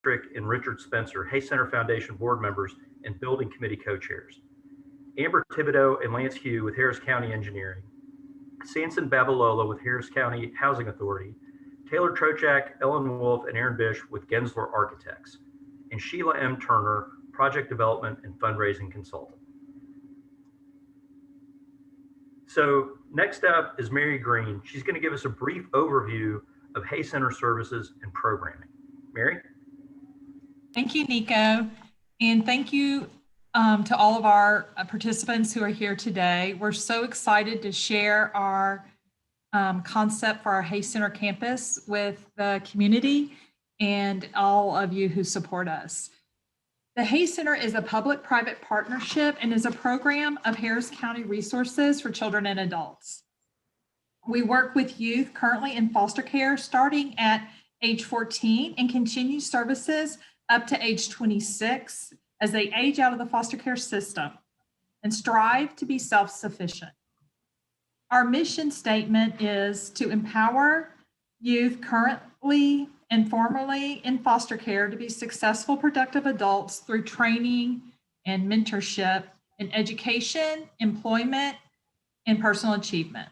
Trick and Richard Spencer, Hay Center Foundation board members and building committee co-chairs. Amber Thibodeau and Lance Hugh with Harris County Engineering. Sanson Babalola with Harris County Housing Authority. Taylor Trochak, Ellen Wolf, and Aaron Bish with Gensler Architects. And Sheila M. Turner, Project Development and Fundraising Consultant. So next up is Mary Green. She's going to give us a brief overview of Hay Center services and programming. Mary? Thank you, Nico. And thank you to all of our participants who are here today. We're so excited to share our concept for our Hay Center campus with the community and all of you who support us. The Hay Center is a public-private partnership and is a program of Harris County Resources for Children and Adults. We work with youth currently in foster care starting at age 14 and continue services up to age 26 as they age out of the foster care system and strive to be self-sufficient. Our mission statement is to empower youth currently and formerly in foster care to be successful, productive adults through training and mentorship in education, employment, and personal achievement.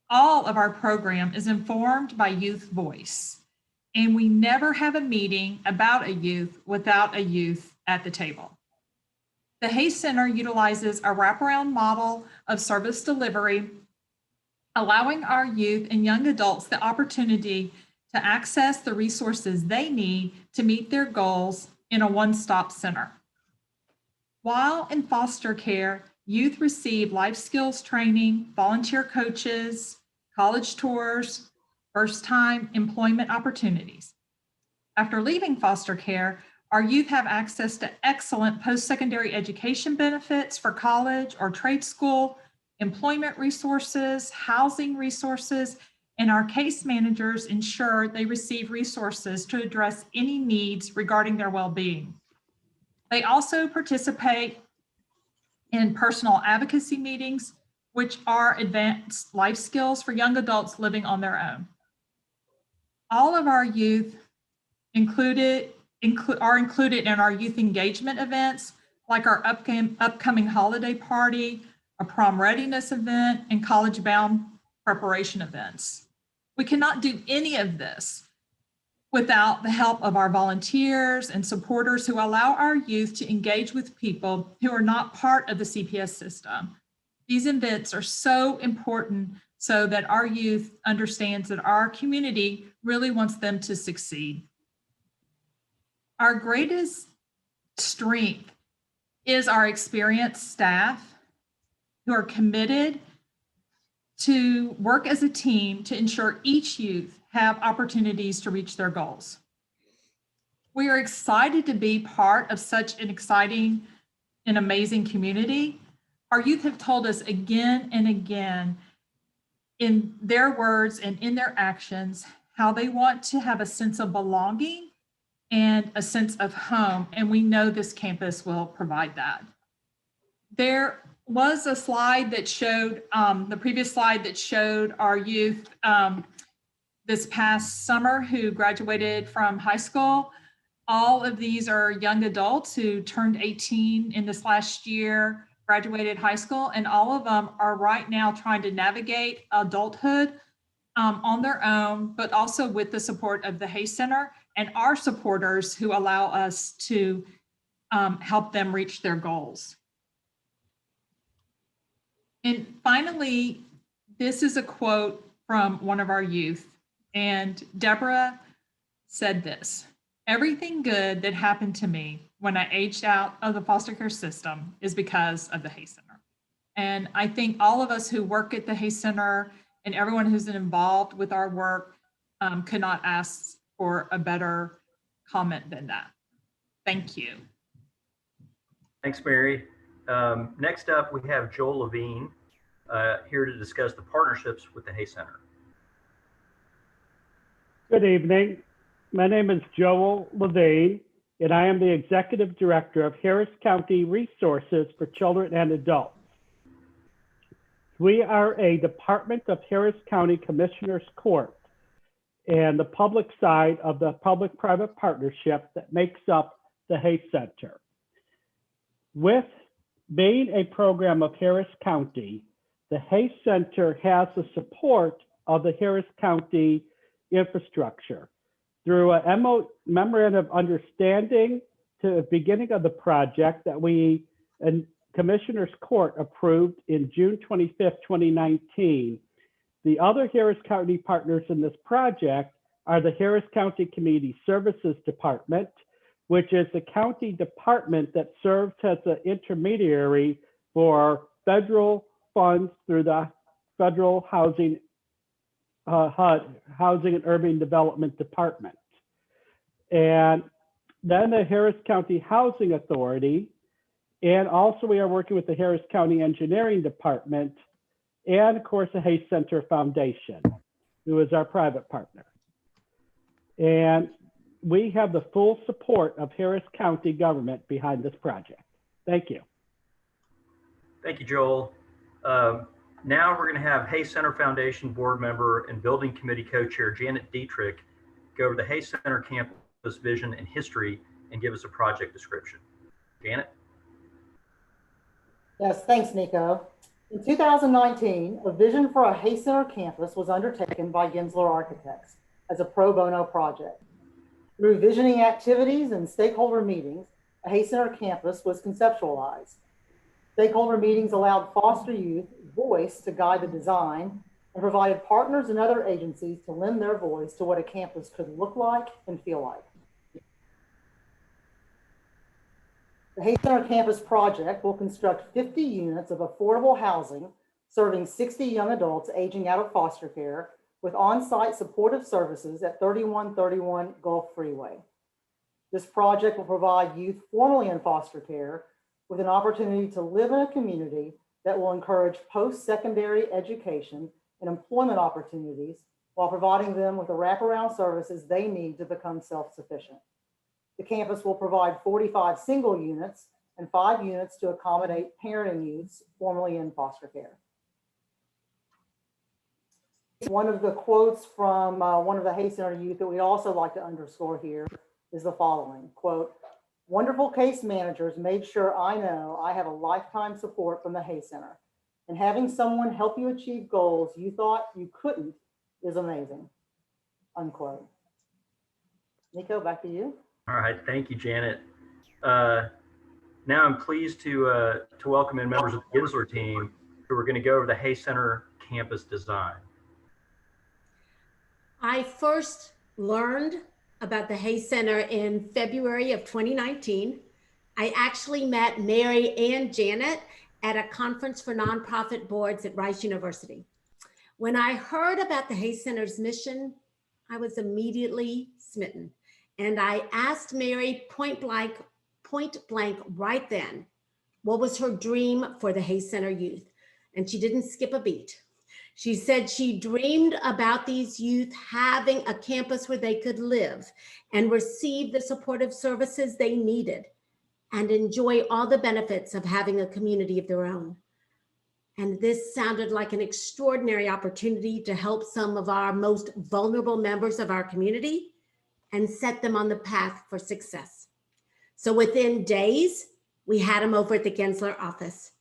All of our program is informed by youth voice, and we never have a meeting about a youth without a youth at the table. The Hay Center utilizes a wraparound model of service delivery, allowing our youth and young adults the opportunity to access the resources they need to meet their goals in a one-stop center. While in foster care, youth receive life skills training, volunteer coaches, college tours, first-time employment opportunities. After leaving foster care, our youth have access to excellent post-secondary education benefits for college or trade school, employment resources, housing resources, and our case managers ensure they receive resources to address any needs regarding their well-being. They also participate in personal advocacy meetings, which are advanced life skills for young adults living on their own. All of our youth are included in our youth engagement events, like our upcoming holiday party, a prom readiness event, and college-bound preparation events. We cannot do any of this without the help of our volunteers and supporters who allow our youth to engage with people who are not part of the CPS system. These events are so important so that our youth understands that our community really wants them to succeed. Our greatest strength is our experienced staff who are committed to work as a team to ensure each youth have opportunities to reach their goals. We are excited to be part of such an exciting and amazing community. Our youth have told us again and again in their words and in their actions how they want to have a sense of belonging and a sense of home, and we know this campus will provide that. There was a slide that showed, the previous slide that showed our youth this past summer who graduated from high school. All of these are young adults who turned 18 in this last year, graduated high school, and all of them are right now trying to navigate adulthood on their own, but also with the support of the Hay Center and our supporters who allow us to help them reach their goals. And finally, this is a quote from one of our youth, and Deborah said this: "Everything good that happened to me when I aged out of the foster care system is because of the Hay Center." And I think all of us who work at the Hay Center and everyone who's involved with our work could not ask for a better comment than that. Thank you. Thanks, Mary. Next up, we have Joel Levine here to discuss the partnerships with the Hay Center. Good evening. My name is Joel Levine, and I am the Executive Director of Harris County Resources for Children and Adults. We are a department of Harris County Commissioners Court, and the public side of the public-private partnership that makes up the Hay Center. With being a program of Harris County, the Hay Center has the support of the Harris County infrastructure. Through a memorandum of understanding to the beginning of the project that we and Commissioners Court approved in June 25th, 2019. The other Harris County partners in this project are the Harris County Community Services Department, which is the county department that serves as an intermediary for federal funds through the Federal Housing Housing and Urban Development Department. And then the Harris County Housing Authority, and also we are working with the Harris County Engineering Department, and of course the Hay Center Foundation, who is our private partner. And we have the full support of Harris County government behind this project. Thank you. Thank you, Joel. Now we're going to have Hay Center Foundation board member and building committee co-chair Janet Dietrich go over the Hay Center campus vision and history and give us a project description. Janet? Yes, thanks, Nico. In 2019, a vision for a Hay Center campus was undertaken by Gensler Architects as a pro bono project. Through visioning activities and stakeholder meetings, a Hay Center campus was conceptualized. Stakeholder meetings allowed foster youth voice to guide the design and provided partners and other agencies to lend their voice to what a campus could look like and feel like. The Hay Center Campus project will construct 50 units of affordable housing serving 60 young adults aging out of foster care with on-site supportive services at 3131 Gulf Freeway. This project will provide youth formerly in foster care with an opportunity to live in a community that will encourage post-secondary education and employment opportunities while providing them with the wraparound services they need to become self-sufficient. The campus will provide 45 single units and 5 units to accommodate parenting youths formerly in foster care. One of the quotes from one of the Hay Center youth that we also like to underscore here is the following, quote, "Wonderful case managers made sure I know I have a lifetime support from the Hay Center, and having someone help you achieve goals you thought you couldn't is amazing," unquote. Nico, back to you. All right, thank you, Janet. Now I'm pleased to welcome in members of the Gensler team who are going to go over the Hay Center campus design. I first learned about the Hay Center in February of 2019. I actually met Mary and Janet at a conference for nonprofit boards at Rice University. When I heard about the Hay Center's mission, I was immediately smitten. And I asked Mary point blank right then, what was her dream for the Hay Center youth? And she didn't skip a beat. She said she dreamed about these youth having a campus where they could live and receive the supportive services they needed and enjoy all the benefits of having a community of their own. And this sounded like an extraordinary opportunity to help some of our most vulnerable members of our community and set them on the path for success. So within days, we had them over at the Gensler office,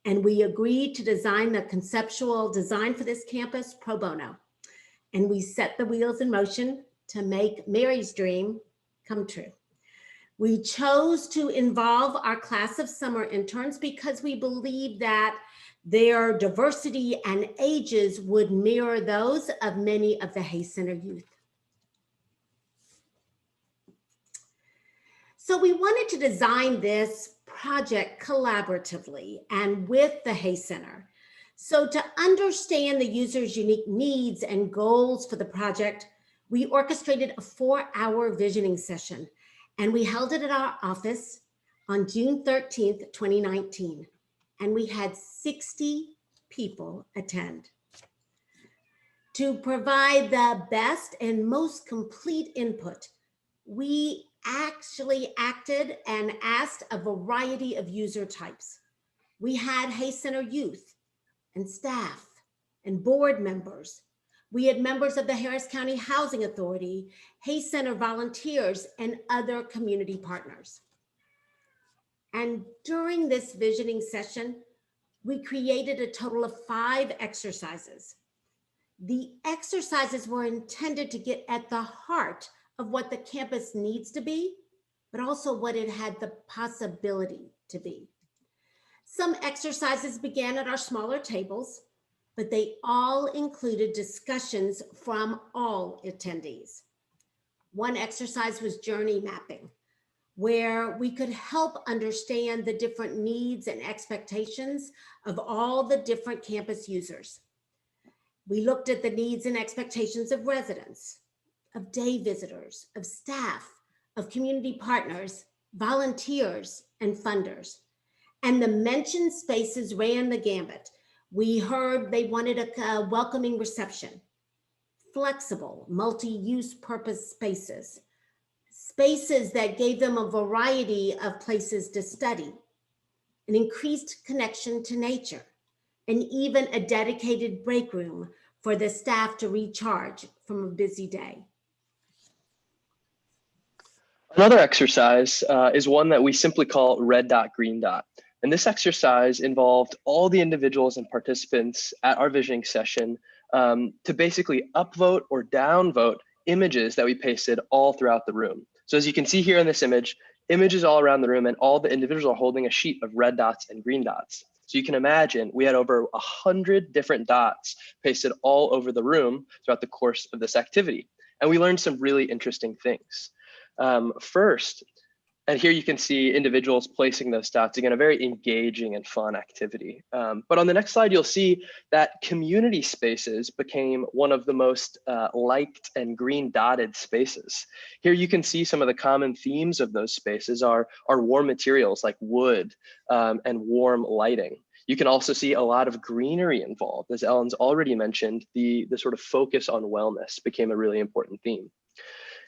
and we agreed to design the conceptual design for this campus pro bono. And we set the wheels in motion to make Mary's dream come true. We chose to involve our class of summer interns because we believe that their diversity and ages would mirror those of many of the Hay Center youth. So we wanted to design this project collaboratively and with the Hay Center. So to understand the user's unique needs and goals for the project, we orchestrated a 4-hour visioning session, and we held it at our office on June 13th, 2019. And we had 60 people attend. To provide the best and most complete input, we actually acted and asked a variety of user types. We had Hay Center youth and staff and board members. We had members of the Harris County Housing Authority, Hayes Center volunteers, and other community partners. And during this visioning session, we created a total of 5 exercises. The exercises were intended to get at the heart of what the campus needs to be, but also what it had the possibility to be. Some exercises began at our smaller tables, but they all included discussions from all attendees. One exercise was journey mapping, where we could help understand the different needs and expectations of all the different campus users. We looked at the needs and expectations of residents, of day visitors, of staff, of community partners, volunteers, and funders. And the mentioned spaces ran the gambit. We heard they wanted a welcoming reception, flexible, multi-use purpose spaces, spaces that gave them a variety of places to study, an increased connection to nature, and even a dedicated break room for the staff to recharge from a busy day. Another exercise is one that we simply call red dot, green dot. And this exercise involved all the individuals and participants at our visioning session to basically upvote or downvote images that we pasted all throughout the room. So as you can see here in this image, images all around the room, and all the individuals are holding a sheet of red dots and green dots. So you can imagine we had over 100 different dots pasted all over the room throughout the course of this activity. And we learned some really interesting things. First, and here you can see individuals placing those dots, again, a very engaging and fun activity. But on the next slide, you'll see that community spaces became one of the most liked and green dotted spaces. Here you can see some of the common themes of those spaces are warm materials like wood and warm lighting. You can also see a lot of greenery involved. As Ellen's already mentioned, the sort of focus on wellness became a really important theme.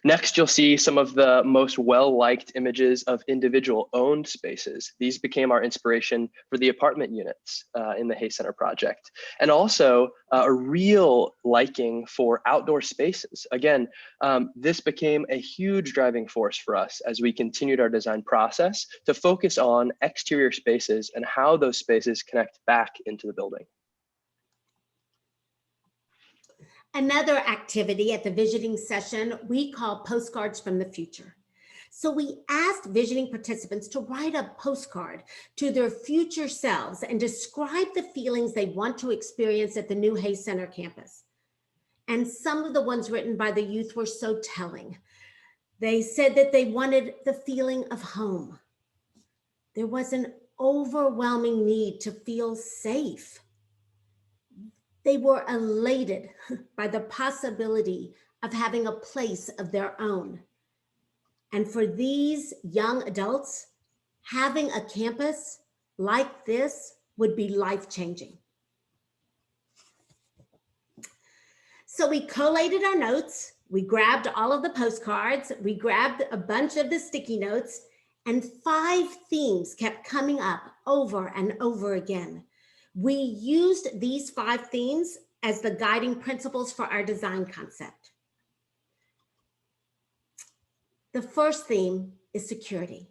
Next, you'll see some of the most well-liked images of individual owned spaces. These became our inspiration for the apartment units in the Hayes Center project. And also a real liking for outdoor spaces. Again, this became a huge driving force for us as we continued our design process to focus on exterior spaces and how those spaces connect back into the building. Another activity at the visioning session we call Postcards from the Future. So we asked visioning participants to write a postcard to their future selves and describe the feelings they want to experience at the new Hayes Center campus. And some of the ones written by the youth were so telling. They said that they wanted the feeling of home. There was an overwhelming need to feel safe. They were elated by the possibility of having a place of their own. And for these young adults, having a campus like this would be life-changing. So we collated our notes, we grabbed all of the postcards, we grabbed a bunch of the sticky notes, and 5 themes kept coming up over and over again. We used these 5 themes as the guiding principles for our design concept. The first theme is security.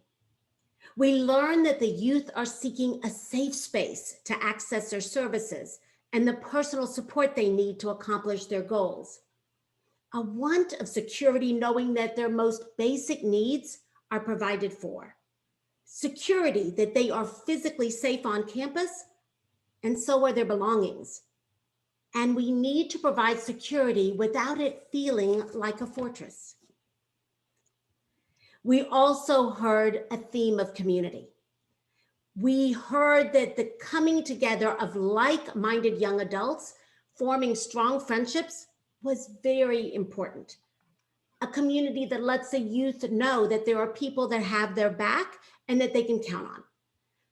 We learned that the youth are seeking a safe space to access their services and the personal support they need to accomplish their goals. A want of security, knowing that their most basic needs are provided for. Security that they are physically safe on campus, and so are their belongings. And we need to provide security without it feeling like a fortress. We also heard a theme of community. We heard that the coming together of like-minded young adults forming strong friendships was very important. A community that lets the youth know that there are people that have their back and that they can count on.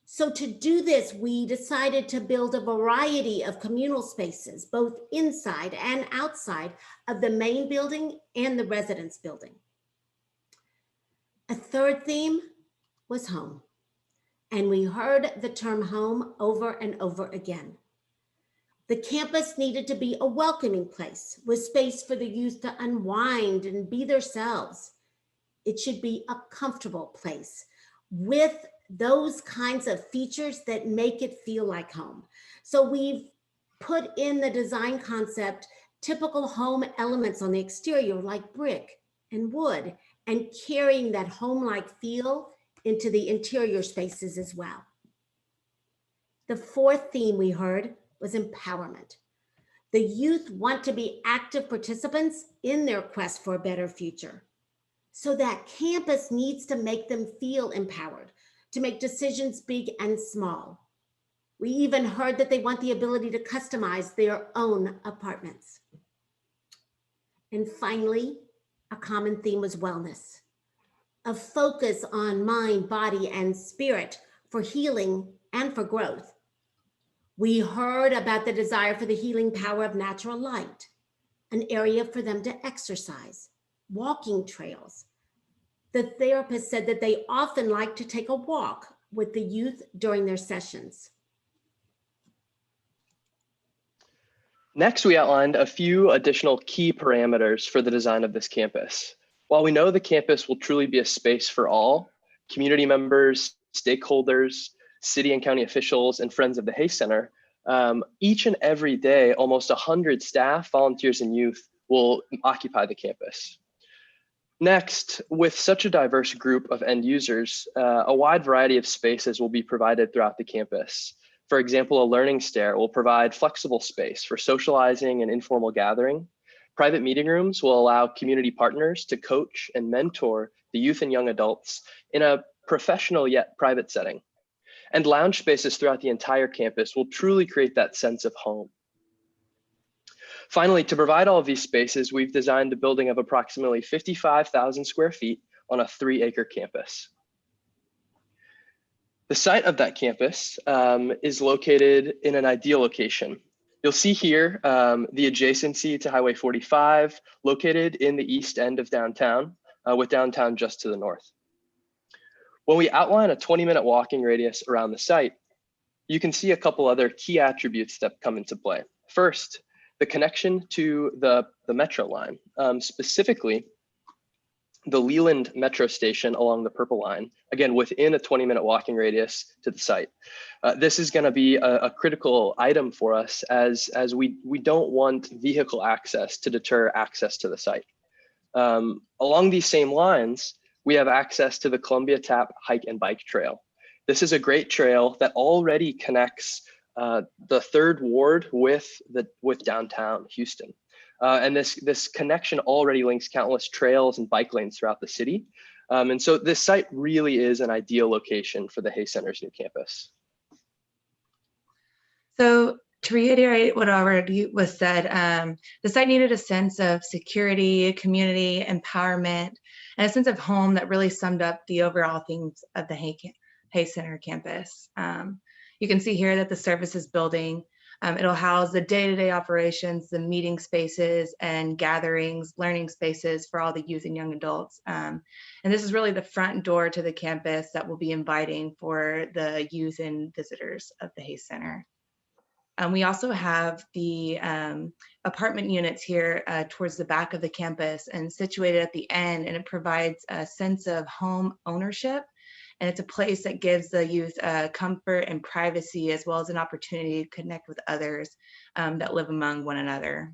So to do this, we decided to build a variety of communal spaces, both inside and outside of the main building and the residence building. A third theme was home. And we heard the term home over and over again. The campus needed to be a welcoming place with space for the youth to unwind and be themselves. It should be a comfortable place with those kinds of features that make it feel like home. So we've put in the design concept typical home elements on the exterior like brick and wood, and carrying that home-like feel into the interior spaces as well. The fourth theme we heard was empowerment. The youth want to be active participants in their quest for a better future. So that campus needs to make them feel empowered to make decisions big and small. We even heard that they want the ability to customize their own apartments. And finally, a common theme was wellness, a focus on mind, body, and spirit for healing and for growth. We heard about the desire for the healing power of natural light, an area for them to exercise, walking trails. The therapist said that they often like to take a walk with the youth during their sessions. Next, we outlined a few additional key parameters for the design of this campus. While we know the campus will truly be a space for all, community members, stakeholders, city and county officials, and friends of the Hay Center, each and every day, almost 100 staff, volunteers, and youth will occupy the campus. Next, with such a diverse group of end users, a wide variety of spaces will be provided throughout the campus. For example, a learning stair will provide flexible space for socializing and informal gathering. Private meeting rooms will allow community partners to coach and mentor the youth and young adults in a professional yet private setting. And lounge spaces throughout the entire campus will truly create that sense of home. Finally, to provide all of these spaces, we've designed a building of approximately 55,000 square feet on a 3-acre campus. The site of that campus is located in an ideal location. You'll see here the adjacency to Highway 45, located in the east end of downtown, with downtown just to the north. When we outline a 20-minute walking radius around the site, you can see a couple other key attributes that come into play. First, the connection to the metro line, specifically the Leland Metro Station along the Purple Line, again, within a 20-minute walking radius to the site. This is gonna be a critical item for us as we don't want vehicle access to deter access to the site. Along these same lines, we have access to the Columbia Tap Hike and Bike Trail. This is a great trail that already connects the 3rd Ward with downtown Houston. And this connection already links countless trails and bike lanes throughout the city. And so this site really is an ideal location for the Hay Center's new campus. So to reiterate what already was said, the site needed a sense of security, community, empowerment, and a sense of home that really summed up the overall themes of the Hay Center campus. You can see here that the services building, it'll house the day-to-day operations, the meeting spaces and gatherings, learning spaces for all the youth and young adults. And this is really the front door to the campus that will be inviting for the youth and visitors of the Hay Center. We also have the apartment units here towards the back of the campus and situated at the end, and it provides a sense of home ownership. And it's a place that gives the youth comfort and privacy, as well as an opportunity to connect with others that live among one another.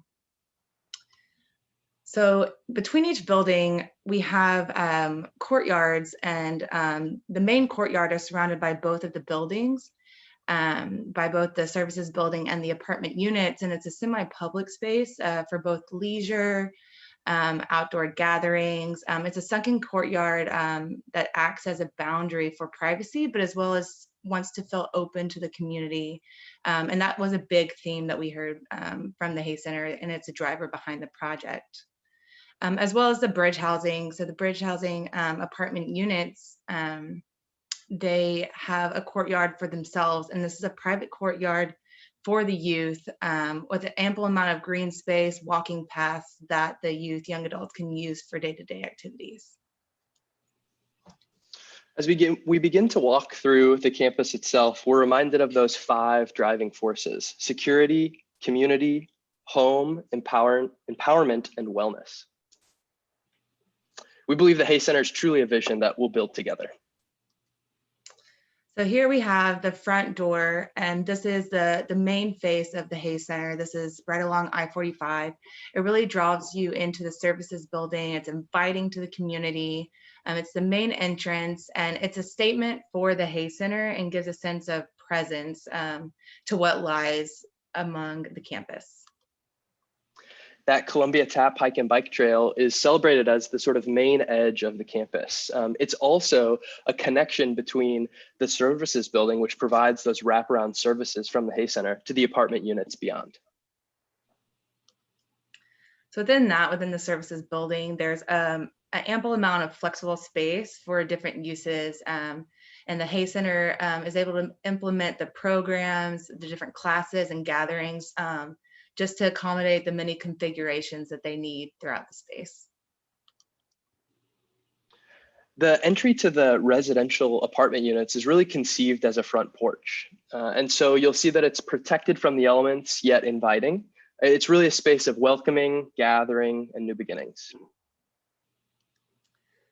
So between each building, we have courtyards, and the main courtyard is surrounded by both of the buildings, by both the services building and the apartment units. And it's a semi-public space for both leisure, outdoor gatherings. It's a sunken courtyard that acts as a boundary for privacy, but as well as wants to feel open to the community. And that was a big theme that we heard from the Hay Center, and it's a driver behind the project. As well as the bridge housing. So the bridge housing apartment units, they have a courtyard for themselves, and this is a private courtyard for the youth with an ample amount of green space, walking paths that the youth, young adults can use for day-to-day activities. As we begin to walk through the campus itself, we're reminded of those 5 driving forces: security, community, home, empowerment, and wellness. We believe the Hay Center is truly a vision that we'll build together. So here we have the front door, and this is the main face of the Hay Center. This is right along I-45. It really draws you into the services building. It's inviting to the community. It's the main entrance, and it's a statement for the Hay Center and gives a sense of presence to what lies among the campus. That Columbia Tap Hike and Bike Trail is celebrated as the sort of main edge of the campus. It's also a connection between the services building, which provides those wraparound services from the Hay Center, to the apartment units beyond. So within the services building, there's an ample amount of flexible space for different uses. And the Hay Center is able to implement the programs, the different classes and gatherings, just to accommodate the many configurations that they need throughout the space. The entry to the residential apartment units is really conceived as a front porch. And so you'll see that it's protected from the elements, yet inviting. It's really a space of welcoming, gathering, and new beginnings.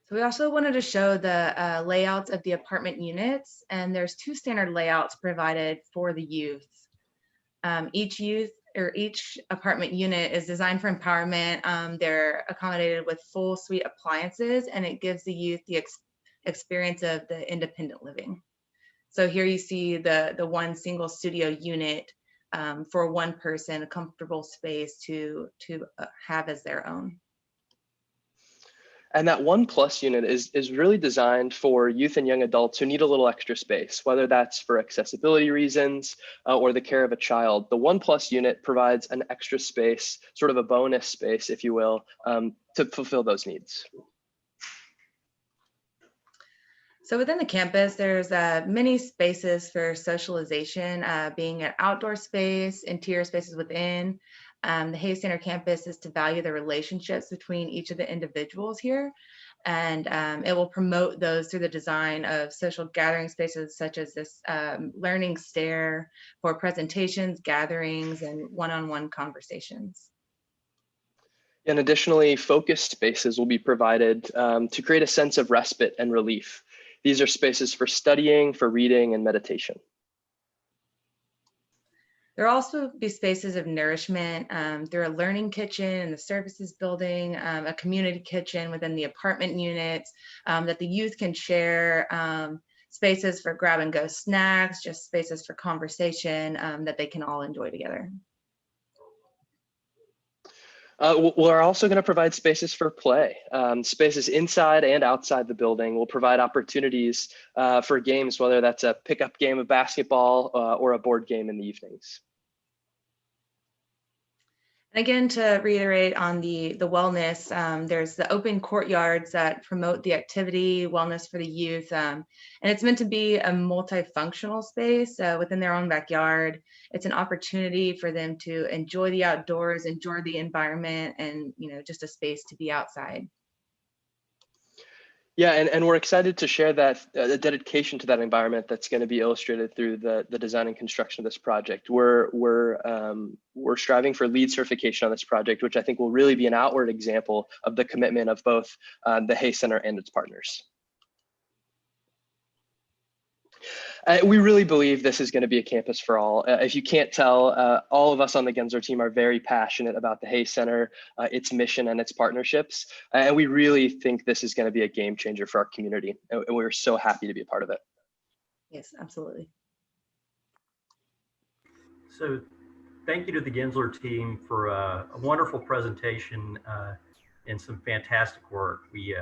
So we also wanted to show the layouts of the apartment units, and there's 2 standard layouts provided for the youth. Each apartment unit is designed for empowerment. They're accommodated with full suite appliances, and it gives the youth the experience of the independent living. So here you see the one single studio unit for one person, a comfortable space to have as their own. And that 1+ unit is really designed for youth and young adults who need a little extra space, whether that's for accessibility reasons or the care of a child. The 1+ unit provides an extra space, sort of a bonus space, if you will, to fulfill those needs. So within the campus, there's many spaces for socialization, being an outdoor space, interior spaces within. The Hay Center campus is to value the relationships between each of the individuals here, and it will promote those through the design of social gathering spaces such as this learning stair for presentations, gatherings, and one-on-one conversations. And additionally, focused spaces will be provided to create a sense of respite and relief. These are spaces for studying, for reading, and meditation. There will also be spaces of nourishment through a learning kitchen in the services building, a community kitchen within the apartment units that the youth can share, spaces for grab and go snacks, just spaces for conversation that they can all enjoy together. We're also going to provide spaces for play. Spaces inside and outside the building will provide opportunities for games, whether that's a pickup game of basketball or a board game in the evenings. Again, to reiterate on the wellness, there's the open courtyards that promote the activity, wellness for the youth, and it's meant to be a multifunctional space within their own backyard. It's an opportunity for them to enjoy the outdoors, enjoy the environment, and just a space to be outside. Yeah, and we're excited to share that the dedication to that environment that's going to be illustrated through the design and construction of this project. We're striving for LEED certification on this project, which I think will really be an outward example of the commitment of both the Hay Center and its partners. We really believe this is going to be a campus for all. If you can't tell, all of us on the Gensler team are very passionate about the Hay Center, its mission and its partnerships. And we really think this is going to be a game changer for our community. And we're so happy to be a part of it. Yes, absolutely. So thank you to the Gensler team for a wonderful presentation and some fantastic work. We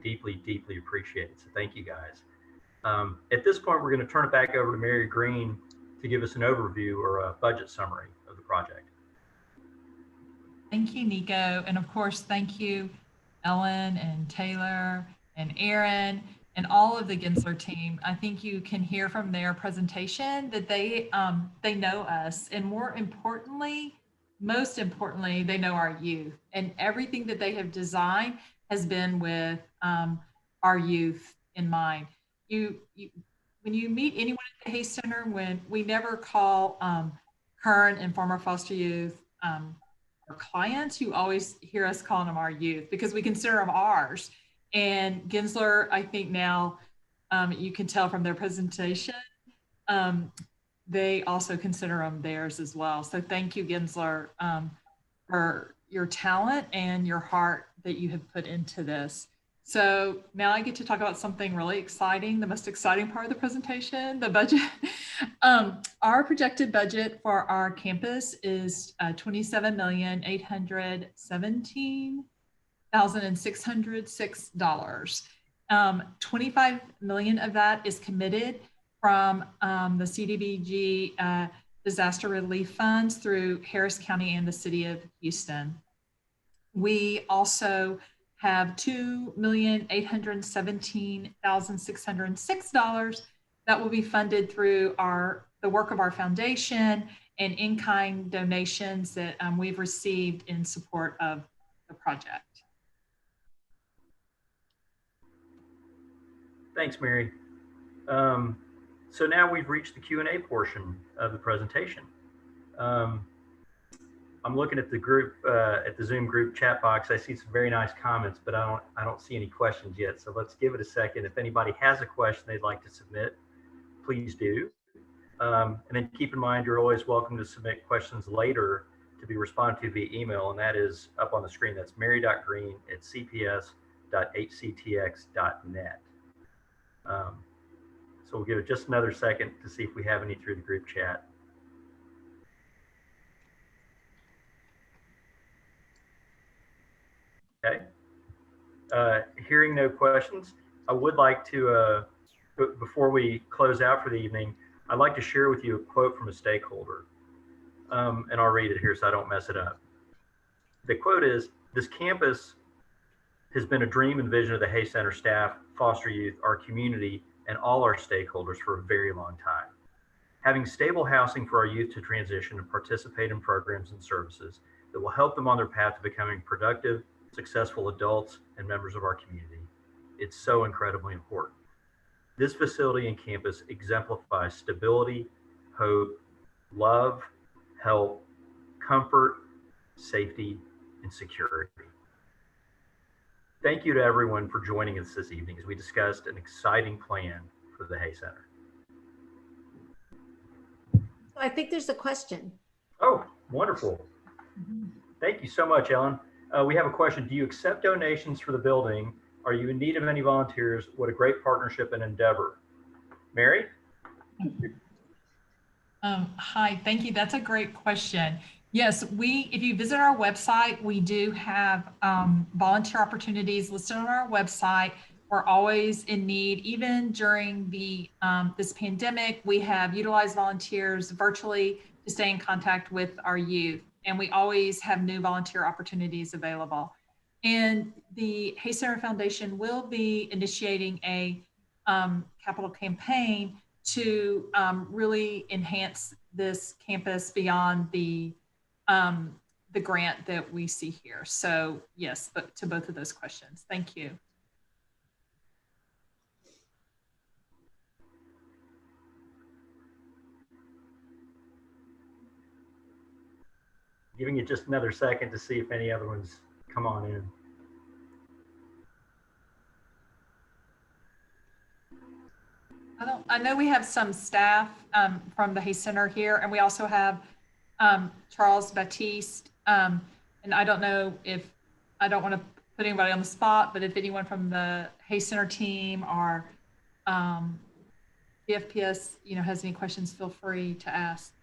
deeply, deeply appreciate it. So thank you guys. At this point, we're going to turn it back over to Mary Green to give us an overview or a budget summary of the project. Thank you, Nico. And of course, thank you, Ellen and Taylor and Aaron and all of the Gensler team. I think you can hear from their presentation that they know us, and most importantly, they know our youth, and everything that they have designed has been with our youth in mind. When you meet anyone at the Hay Center, when we never call current and former foster youth, our clients. You always hear us calling them our youth because we consider them ours. And Gensler, I think now you can tell from their presentation, they also consider them theirs as well. So thank you, Gensler, for your talent and your heart that you have put into this. So now I get to talk about something really exciting, the most exciting part of the presentation, the budget. Our projected budget for our campus is $27,817,606. 25 million of that is committed from the CDBG disaster relief funds through Harris County and the City of Houston. We also have $2,817,606 that will be funded through the work of our foundation and in-kind donations that we've received in support of the project. Thanks, Mary. So now we've reached the Q&A portion of the presentation. I'm looking at the group, at the Zoom group chat box. I see some very nice comments, but I don't see any questions yet. So let's give it a second. If anybody has a question they'd like to submit, please do. And then keep in mind, you're always welcome to submit questions later to be responded to via email. And that is up on the screen. That's mary.green@cps.hctx.net. So we'll give it just another second to see if we have any through the group chat. Okay. Hearing no questions, I would like to, before we close out for the evening, I'd like to share with you a quote from a stakeholder. And I'll read it here so I don't mess it up. The quote is, "This campus has been a dream and vision of the Hay Center staff, foster youth, our community, and all our stakeholders for a very long time. Having stable housing for our youth to transition and participate in programs and services that will help them on their path to becoming productive, successful adults and members of our community. It's so incredibly important. This facility and campus exemplifies stability, hope, love, help, comfort, safety, and security." Thank you to everyone for joining us this evening as we discussed an exciting plan for the Hay Center. I think there's a question. Oh, wonderful. Thank you so much, Ellen. We have a question. Do you accept donations for the building? Are you in need of any volunteers? What a great partnership and endeavor. Mary? Hi, thank you. That's a great question. Yes, if you visit our website, we do have volunteer opportunities listed on our website. We're always in need. Even during this pandemic, we have utilized volunteers virtually to stay in contact with our youth. And we always have new volunteer opportunities available. And the Hay Center Foundation will be initiating a capital campaign to really enhance this campus beyond the grant that we see here. So yes, but to both of those questions, thank you. Giving you just another second to see if any other ones come on in. I know we have some staff from the Hay Center here, and we also have Charles Baptiste. And I don't know if, I don't want to put anybody on the spot, but if anyone from the Hay Center team or the FPS, has any questions, feel free to ask.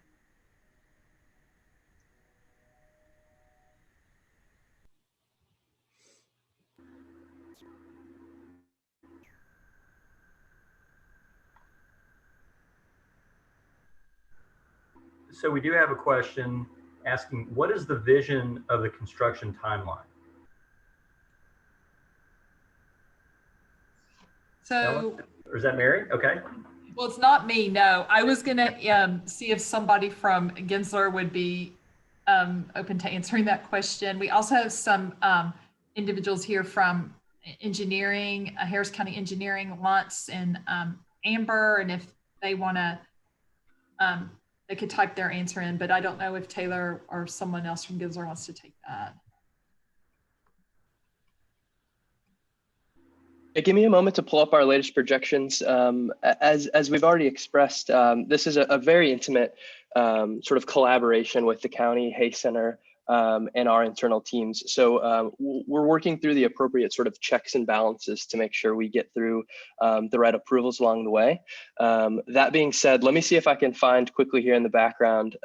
So we do have a question asking, what is the vision of the construction timeline? So, or is that Mary? Okay. Well, it's not me, no. I was gonna see if somebody from Gensler would be open to answering that question. We also have some individuals here from engineering, Harris County Engineering, Luntz and Amber, and if they wanna, they could type their answer in, but I don't know if Taylor or someone else from Gizler wants to take that. Give me a moment to pull up our latest projections. As we've already expressed, this is a very intimate sort of collaboration with the county, Hay Center, and our internal teams. So we're working through the appropriate sort of checks and balances to make sure we get through the right approvals along the way. That being said, let me see if I can find quickly here in the background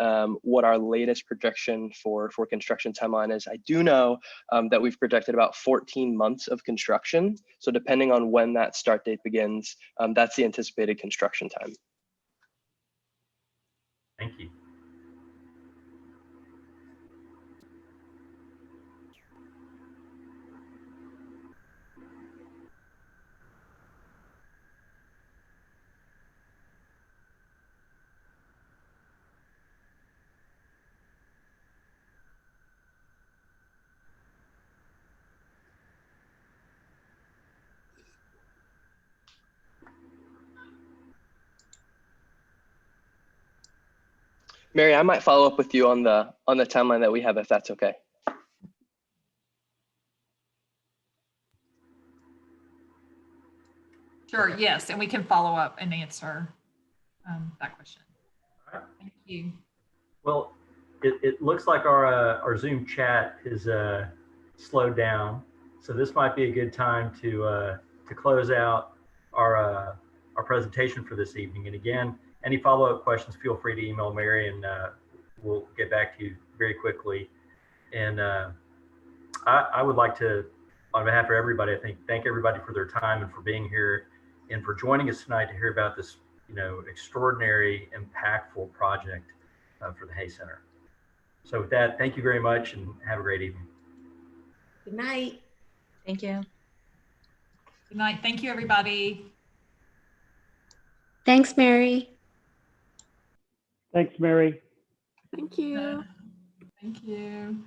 what our latest projection for construction timeline is. I do know that we've projected about 14 months of construction. So depending on when that start date begins, that's the anticipated construction time. Thank you. Mary, I might follow up with you on the timeline that we have, if that's okay. Sure, yes, and we can follow up and answer that question. All right. Thank you. Well, it looks like our Zoom chat is slowed down, so this might be a good time to close out our presentation for this evening. And again, any follow-up questions, feel free to email Mary, and we'll get back to you very quickly. And I would like to, on behalf of everybody, I think, thank everybody for their time and for being here and for joining us tonight to hear about this, extraordinary, impactful project for the Hay Center. So with that, thank you very much and have a great evening. Good night. Thank you. Good night. Thank you, everybody. Thanks, Mary. Thanks, Mary. Thank you. Thank you.